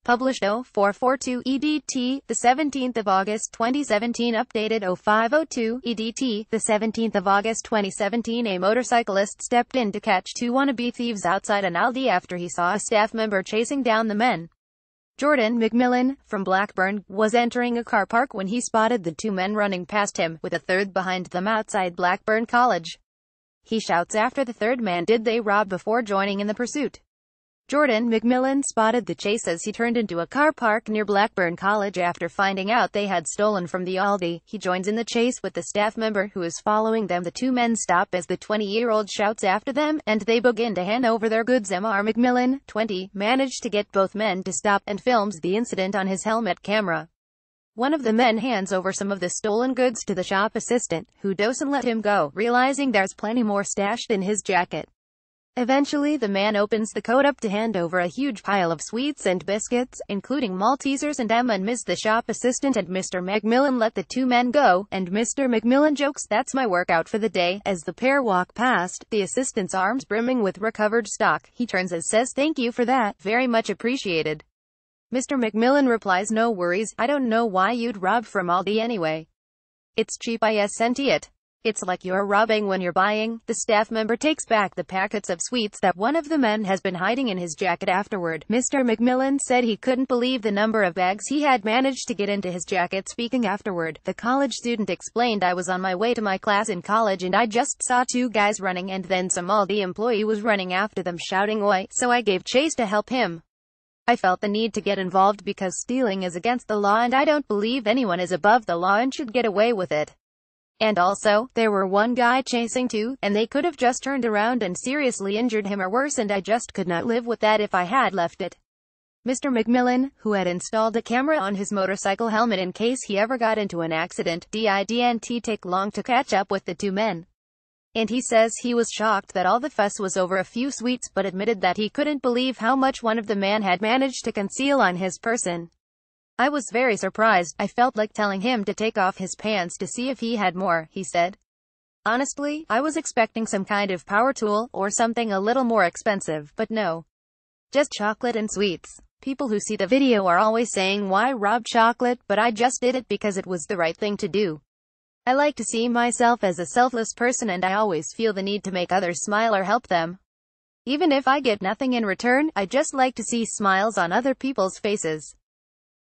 Published 0442 EDT, the 17th of August 2017. Updated 0502 EDT, the 17th of August 2017. A motorcyclist stepped in to catch two wannabe thieves outside an Aldi after he saw a staff member chasing down the men. Jordan McMillan, from Blackburn, was entering a car park when he spotted the two men running past him, with a third behind them outside Blackburn College. He shouts after the third man, "Did they rob?" before joining in the pursuit. Jordan McMillan spotted the chase as he turned into a car park near Blackburn College after finding out they had stolen from the Aldi. He joins in the chase with the staff member who is following them. The two men stop as the 20-year-old shouts after them, and they begin to hand over their goods. Mr. McMillan, 20, managed to get both men to stop, and films the incident on his helmet camera. One of the men hands over some of the stolen goods to the shop assistant, who doesn't let him go, realizing there's plenty more stashed in his jacket. Eventually, the man opens the coat up to hand over a huge pile of sweets and biscuits, including Maltesers and M&Ms. The shop assistant and Mr. McMillan let the two men go, and Mr. McMillan jokes, "That's my workout for the day." As the pair walk past, the assistant's arms brimming with recovered stock, he turns and says, "Thank you for that, very much appreciated." Mr. McMillan replies, "No worries, I don't know why you'd rob from Aldi anyway. It's cheap, I sent it. It's like you're robbing when you're buying." The staff member takes back the packets of sweets that one of the men has been hiding in his jacket. Afterward, Mr. McMillan said he couldn't believe the number of bags he had managed to get into his jacket. Speaking afterward, the college student explained, "I was on my way to my class in college and I just saw two guys running, and then some Aldi employee was running after them shouting 'Oi!' So I gave chase to help him. I felt the need to get involved because stealing is against the law and I don't believe anyone is above the law and should get away with it. And also, there were one guy chasing two, and they could have just turned around and seriously injured him or worse, and I just could not live with that if I had left it." Mr. McMillan, who had installed a camera on his motorcycle helmet in case he ever got into an accident, didn't take long to catch up with the two men. And he says he was shocked that all the fuss was over a few sweets, but admitted that he couldn't believe how much one of the men had managed to conceal on his person. "I was very surprised. I felt like telling him to take off his pants to see if he had more," he said. "Honestly, I was expecting some kind of power tool, or something a little more expensive, but no. Just chocolate and sweets." People who see the video are always saying, "Why rob chocolate?" But I just did it because it was the right thing to do. I like to see myself as a selfless person, and I always feel the need to make others smile or help them. Even if I get nothing in return, I just like to see smiles on other people's faces.